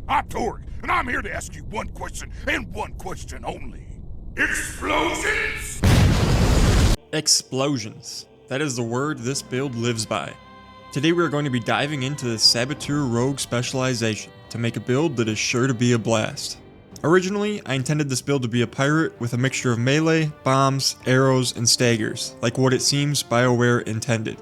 I'm Torg, and I'm here to ask you one question, and one question only. Explosions? Explosions. That is the word this build lives by. Today we are going to be diving into the Saboteur Rogue specialization to make a build that is sure to be a blast. Originally, I intended this build to be a pirate with a mixture of melee, bombs, arrows, and staggers, like what it seems BioWare intended.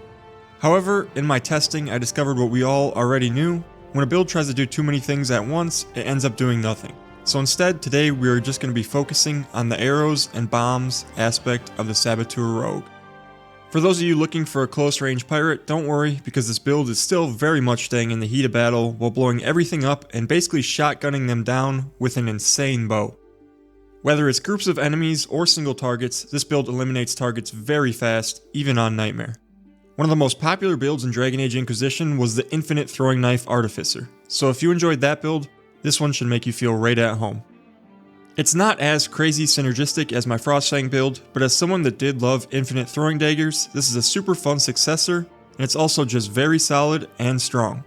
However, in my testing, I discovered what we all already knew. When a build tries to do too many things at once, it ends up doing nothing. So instead, today we are just going to be focusing on the arrows and bombs aspect of the Saboteur Rogue. For those of you looking for a close range pirate, don't worry, because this build is still very much staying in the heat of battle while blowing everything up and basically shotgunning them down with an insane bow. Whether it's groups of enemies or single targets, this build eliminates targets very fast, even on Nightmare. One of the most popular builds in Dragon Age Inquisition was the Infinite Throwing Knife Artificer, so if you enjoyed that build, this one should make you feel right at home. It's not as crazy synergistic as my Frostfang build, but as someone that did love infinite throwing daggers, this is a super fun successor, and it's also just very solid and strong.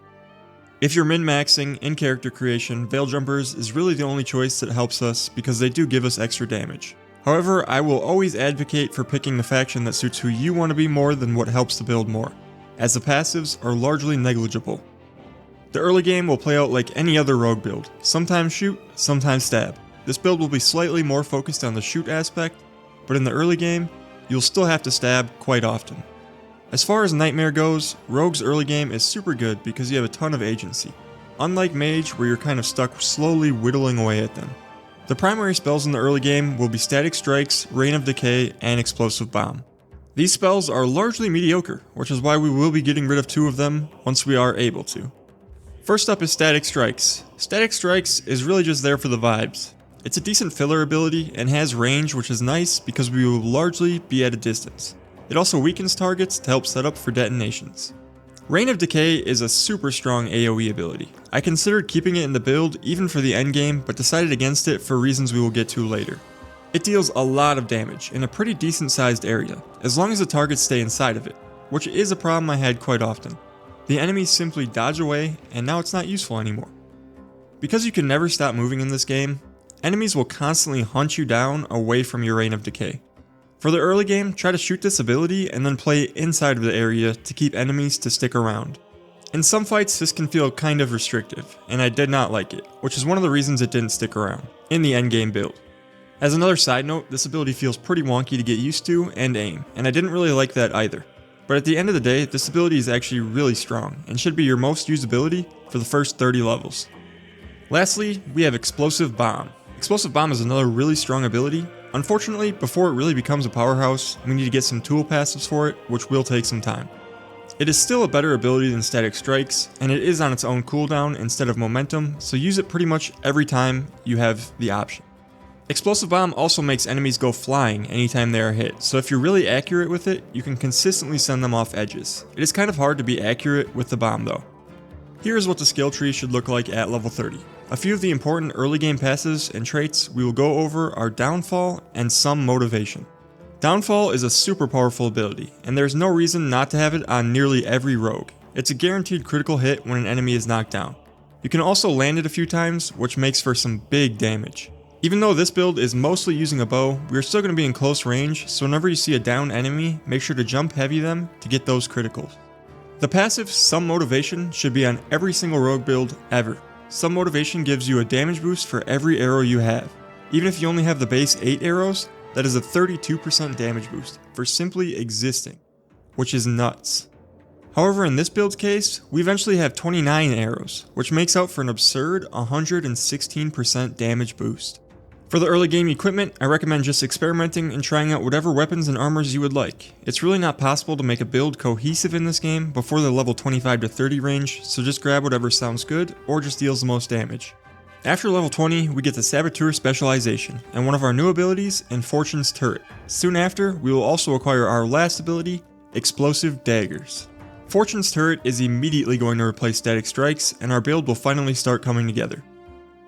If you're min-maxing in character creation, Veil Jumpers is really the only choice that helps us because they do give us extra damage. However, I will always advocate for picking the faction that suits who you want to be more than what helps the build more, as the passives are largely negligible. The early game will play out like any other rogue build, sometimes shoot, sometimes stab. This build will be slightly more focused on the shoot aspect, but in the early game, you'll still have to stab quite often. As far as Nightmare goes, Rogue's early game is super good because you have a ton of agency, unlike Mage where you're kind of stuck slowly whittling away at them. The primary spells in the early game will be Static Strikes, Rain of Decay, and Explosive Bomb. These spells are largely mediocre, which is why we will be getting rid of 2 of them once we are able to. First up is Static Strikes. Static Strikes is really just there for the vibes. It's a decent filler ability and has range, which is nice because we will largely be at a distance. It also weakens targets to help set up for detonations. Rain of Decay is a super strong AoE ability. I considered keeping it in the build even for the endgame, but decided against it for reasons we will get to later. It deals a lot of damage in a pretty decent sized area, as long as the targets stay inside of it, which is a problem I had quite often. The enemies simply dodge away, and now it's not useful anymore. Because you can never stop moving in this game, enemies will constantly hunt you down away from your Rain of Decay. For the early game, try to shoot this ability and then play inside of the area to keep enemies to stick around. In some fights, this can feel kind of restrictive, and I did not like it, which is one of the reasons it didn't stick around in the endgame build. As another side note, this ability feels pretty wonky to get used to and aim, and I didn't really like that either. But at the end of the day, this ability is actually really strong, and should be your most used ability for the first 30 levels. Lastly, we have Explosive Bomb. Explosive Bomb is another really strong ability. Unfortunately, before it really becomes a powerhouse, we need to get some tool passives for it, which will take some time. It is still a better ability than Static Strikes, and it is on its own cooldown instead of momentum, so use it pretty much every time you have the option. Explosive Bomb also makes enemies go flying anytime they are hit, so if you're really accurate with it, you can consistently send them off edges. It is kind of hard to be accurate with the bomb though. Here is what the skill tree should look like at level 30. A few of the important early game passives and traits we will go over are Downfall and some Motivation. Downfall is a super powerful ability, and there's no reason not to have it on nearly every rogue. It's a guaranteed critical hit when an enemy is knocked down. You can also land it a few times, which makes for some big damage. Even though this build is mostly using a bow, we are still going to be in close range, so whenever you see a down enemy, make sure to jump heavy them to get those criticals. The passive Some Motivation should be on every single rogue build ever. Some Motivation gives you a damage boost for every arrow you have. Even if you only have the base 8 arrows, that is a 32% damage boost for simply existing, which is nuts. However, in this build's case, we eventually have 29 arrows, which makes out for an absurd 116% damage boost. For the early game equipment, I recommend just experimenting and trying out whatever weapons and armors you would like. It's really not possible to make a build cohesive in this game before the level 25 to 30 range, so just grab whatever sounds good or just deals the most damage. After level 20, we get the Saboteur specialization, and one of our new abilities, Fortune's Turret. Soon after, we will also acquire our last ability, Explosive Daggers. Fortune's Turret is immediately going to replace Static Strikes, and our build will finally start coming together.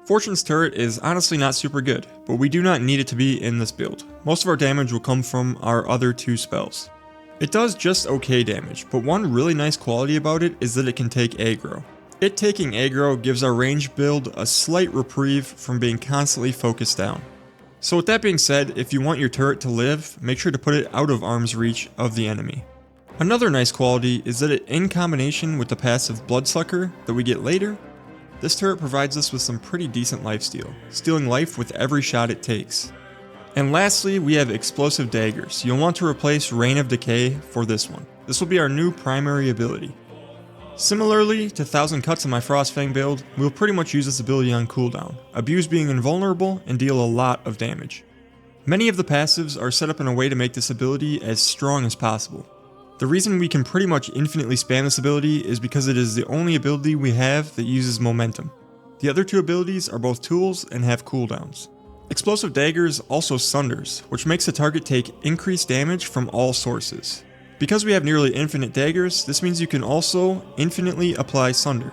Fortune's Turret is honestly not super good, but we do not need it to be in this build. Most of our damage will come from our other 2 spells. It does just okay damage, but one really nice quality about it is that it can take aggro. It taking aggro gives our ranged build a slight reprieve from being constantly focused down. So with that being said, if you want your turret to live, make sure to put it out of arm's reach of the enemy. Another nice quality is that in combination with the passive Bloodsucker that we get later, this turret provides us with some pretty decent lifesteal, stealing life with every shot it takes. And lastly, we have Explosive Daggers. You'll want to replace Reign of Decay for this one. This will be our new primary ability. Similarly to 1000 Cuts in my Frostfang build, we'll pretty much use this ability on cooldown, abuse being invulnerable and deal a lot of damage. Many of the passives are set up in a way to make this ability as strong as possible. The reason we can pretty much infinitely spam this ability is because it is the only ability we have that uses momentum. The other two abilities are both tools and have cooldowns. Explosive Daggers also sunders, which makes the target take increased damage from all sources. Because we have nearly infinite daggers, this means you can also infinitely apply Sunder.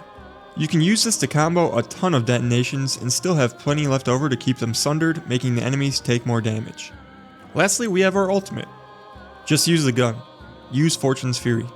You can use this to combo a ton of detonations and still have plenty left over to keep them sundered, making the enemies take more damage. Lastly, we have our ultimate. Just use the gun. Use Fortune's Fury.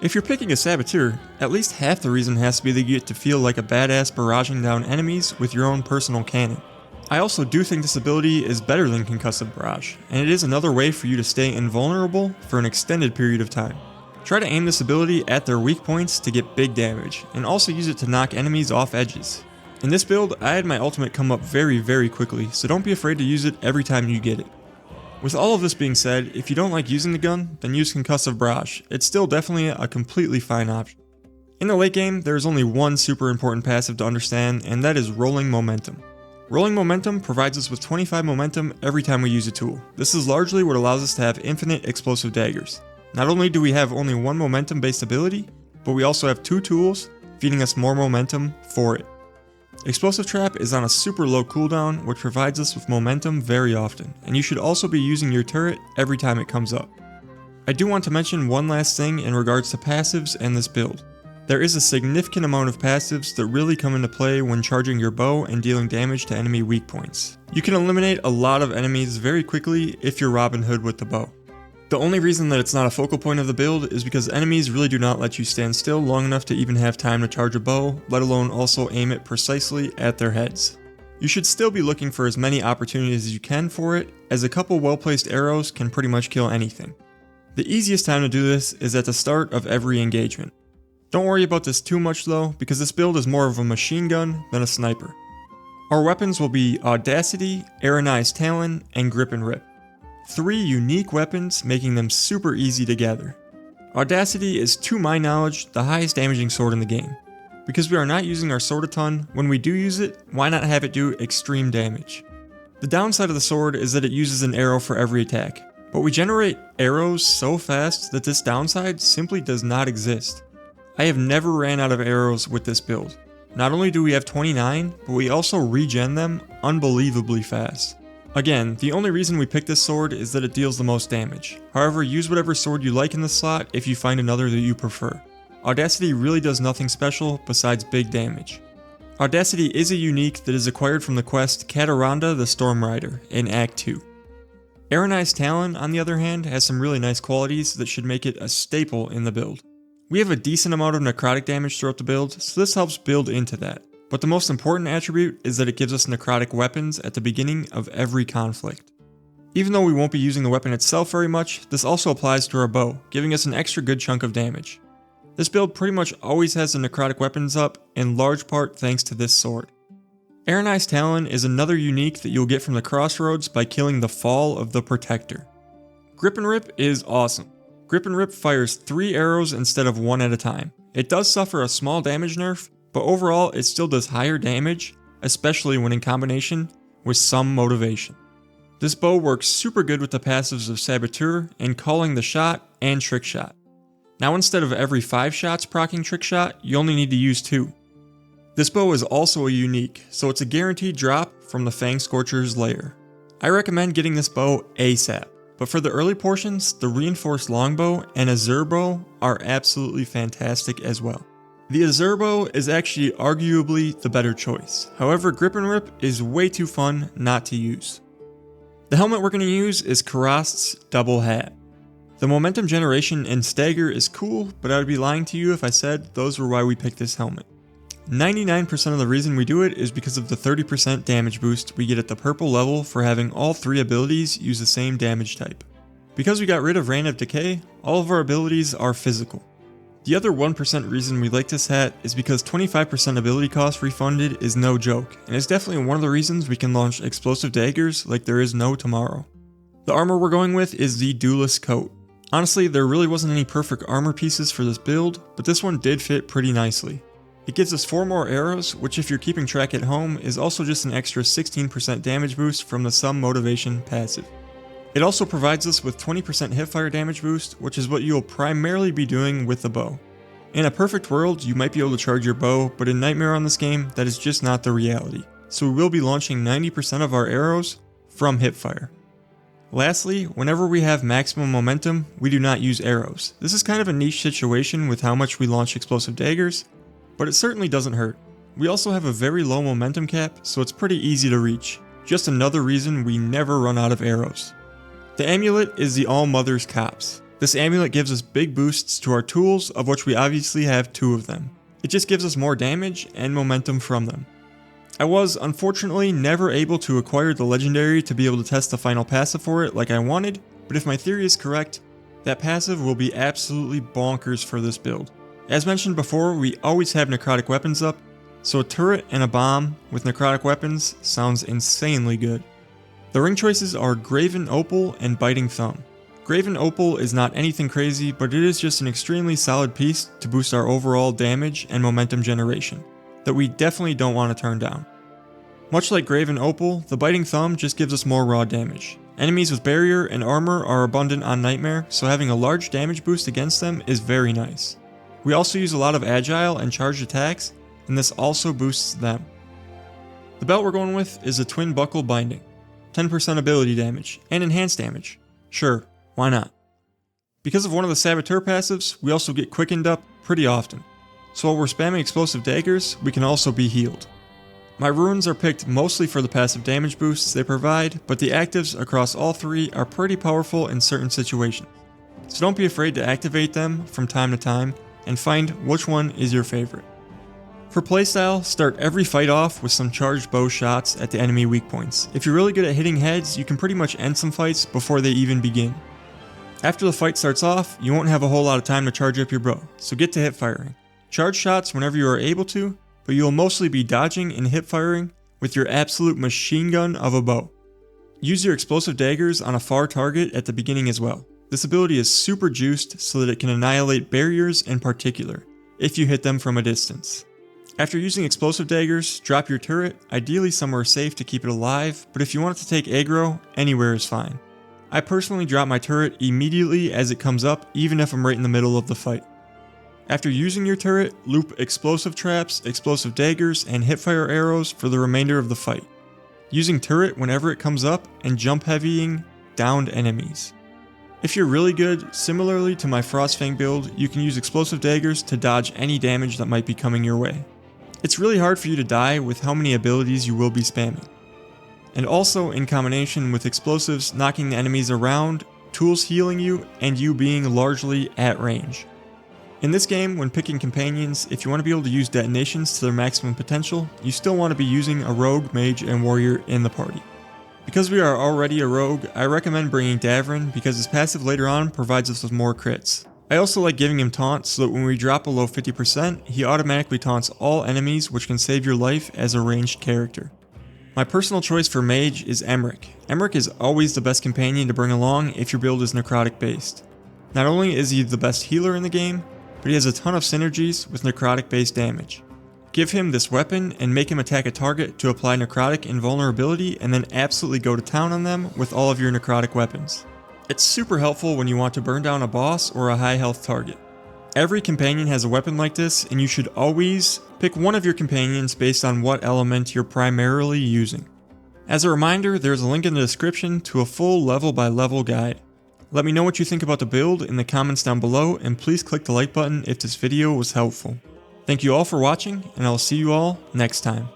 If you're picking a Saboteur, at least half the reason has to be that you get to feel like a badass barraging down enemies with your own personal cannon. I also do think this ability is better than Concussive Barrage, and it is another way for you to stay invulnerable for an extended period of time. Try to aim this ability at their weak points to get big damage, and also use it to knock enemies off edges. In this build, I had my ultimate come up very quickly, so don't be afraid to use it every time you get it. With all of this being said, if you don't like using the gun, then use Concussive Barrage. It's still definitely a completely fine option. In the late game, there is only one super important passive to understand, and that is Rolling Momentum. Rolling Momentum provides us with 25 momentum every time we use a tool. This is largely what allows us to have infinite Explosive Daggers. Not only do we have only one momentum based ability, but we also have two tools, feeding us more momentum for it. Explosive Trap is on a super low cooldown, which provides us with momentum very often, and you should also be using your turret every time it comes up. I do want to mention one last thing in regards to passives and this build. There is a significant amount of passives that really come into play when charging your bow and dealing damage to enemy weak points. You can eliminate a lot of enemies very quickly if you're Robin Hood with the bow. The only reason that it's not a focal point of the build is because enemies really do not let you stand still long enough to even have time to charge a bow, let alone also aim it precisely at their heads. You should still be looking for as many opportunities as you can for it, as a couple well-placed arrows can pretty much kill anything. The easiest time to do this is at the start of every engagement. Don't worry about this too much though, because this build is more of a machine gun than a sniper. Our weapons will be Audacity, Aronized Talon, and Grip and Rip. 3 unique weapons, making them super easy to gather. Audacity is, to my knowledge, the highest damaging sword in the game. Because we are not using our sword a ton, when we do use it, why not have it do extreme damage? The downside of the sword is that it uses an arrow for every attack, but we generate arrows so fast that this downside simply does not exist. I have never ran out of arrows with this build. Not only do we have 29, but we also regen them unbelievably fast. Again, the only reason we picked this sword is that it deals the most damage. However, use whatever sword you like in the slot if you find another that you prefer. Audacity really does nothing special besides big damage. Audacity is a unique that is acquired from the quest Cataranda the Storm Rider in Act 2. Aronized Talon, on the other hand, has some really nice qualities that should make it a staple in the build. We have a decent amount of necrotic damage throughout the build, so this helps build into that. But the most important attribute is that it gives us necrotic weapons at the beginning of every conflict. Even though we won't be using the weapon itself very much, this also applies to our bow, giving us an extra good chunk of damage. This build pretty much always has the necrotic weapons up, in large part thanks to this sword. Aronized Talon is another unique that you'll get from the crossroads by killing the Fall of the Protector. Grip and Rip is awesome. Grip and Rip fires 3 arrows instead of 1 at a time. It does suffer a small damage nerf, but overall it still does higher damage, especially when in combination with some motivation. This bow works super good with the passives of Saboteur and Calling the Shot and Trick Shot. Now instead of every 5 shots proccing Trick Shot, you only need to use 2. This bow is also a unique, so it's a guaranteed drop from the Fang Scorcher's lair. I recommend getting this bow ASAP. But for the early portions, the Reinforced Longbow and Azure Bow are absolutely fantastic as well. The Azure Bow is actually arguably the better choice. However, Grip and Rip is way too fun not to use. The helmet we're going to use is Karast's Double Hat. The momentum generation and stagger is cool, but I would be lying to you if I said those were why we picked this helmet. 99% of the reason we do it is because of the 30% damage boost we get at the purple level for having all 3 abilities use the same damage type. Because we got rid of Rain of Decay, all of our abilities are physical. The other 1% reason we like this hat is because 25% ability cost refunded is no joke, and it's definitely one of the reasons we can launch explosive daggers like there is no tomorrow. The armor we're going with is the Duelist Coat. Honestly, there really wasn't any perfect armor pieces for this build, but this one did fit pretty nicely. It gives us 4 more arrows, which if you're keeping track at home is also just an extra 16% damage boost from the Some Motivation passive. It also provides us with 20% hipfire damage boost, which is what you'll primarily be doing with the bow. In a perfect world, you might be able to charge your bow, but in Nightmare on this game, that is just not the reality. So we will be launching 90% of our arrows from hipfire. Lastly, whenever we have maximum momentum, we do not use arrows. This is kind of a niche situation with how much we launch explosive daggers, but it certainly doesn't hurt. We also have a very low momentum cap, so it's pretty easy to reach. Just another reason we never run out of arrows. The amulet is the All Mother's Cops. This amulet gives us big boosts to our tools, of which we obviously have 2 of them. It just gives us more damage and momentum from them. I was, unfortunately, never able to acquire the legendary to be able to test the final passive for it like I wanted, but if my theory is correct, that passive will be absolutely bonkers for this build. As mentioned before, we always have necrotic weapons up, so a turret and a bomb with necrotic weapons sounds insanely good. The ring choices are Graven Opal and Biting Thumb. Graven Opal is not anything crazy, but it is just an extremely solid piece to boost our overall damage and momentum generation, that we definitely don't want to turn down. Much like Graven Opal, the Biting Thumb just gives us more raw damage. Enemies with barrier and armor are abundant on Nightmare, so having a large damage boost against them is very nice. We also use a lot of agile and charged attacks, and this also boosts them. The belt we're going with is a Twin Buckle Binding. 10% ability damage, and enhanced damage. Sure, why not? Because of one of the Saboteur passives, we also get quickened up pretty often. So while we're spamming explosive daggers, we can also be healed. My runes are picked mostly for the passive damage boosts they provide, but the actives across all 3 are pretty powerful in certain situations. So don't be afraid to activate them from time to time, and find which one is your favorite. For playstyle, start every fight off with some charged bow shots at the enemy weak points. If you're really good at hitting heads, you can pretty much end some fights before they even begin. After the fight starts off, you won't have a whole lot of time to charge up your bow, so get to hip firing. Charge shots whenever you are able to, but you will mostly be dodging and hip firing with your absolute machine gun of a bow. Use your explosive daggers on a far target at the beginning as well. This ability is super juiced so that it can annihilate barriers in particular, if you hit them from a distance. After using explosive daggers, drop your turret, ideally somewhere safe to keep it alive, but if you want it to take aggro, anywhere is fine. I personally drop my turret immediately as it comes up, even if I'm right in the middle of the fight. After using your turret, loop explosive traps, explosive daggers, and hipfire arrows for the remainder of the fight. Using turret whenever it comes up, and jump heavying downed enemies. If you're really good, similarly to my Frostfang build, you can use explosive daggers to dodge any damage that might be coming your way. It's really hard for you to die with how many abilities you will be spamming. And also in combination with explosives knocking the enemies around, tools healing you, and you being largely at range. In this game, when picking companions, if you want to be able to use detonations to their maximum potential, you still want to be using a rogue, mage, and warrior in the party. Because we are already a rogue, I recommend bringing Davrin because his passive later on provides us with more crits. I also like giving him taunts so that when we drop below 50%, he automatically taunts all enemies, which can save your life as a ranged character. My personal choice for mage is Emmerich. Emmerich is always the best companion to bring along if your build is necrotic based. Not only is he the best healer in the game, but he has a ton of synergies with necrotic based damage. Give him this weapon and make him attack a target to apply necrotic invulnerability and then absolutely go to town on them with all of your necrotic weapons. It's super helpful when you want to burn down a boss or a high health target. Every companion has a weapon like this, and you should always pick one of your companions based on what element you're primarily using. As a reminder, there's a link in the description to a full level by level guide. Let me know what you think about the build in the comments down below, and please click the like button if this video was helpful. Thank you all for watching, and I'll see you all next time.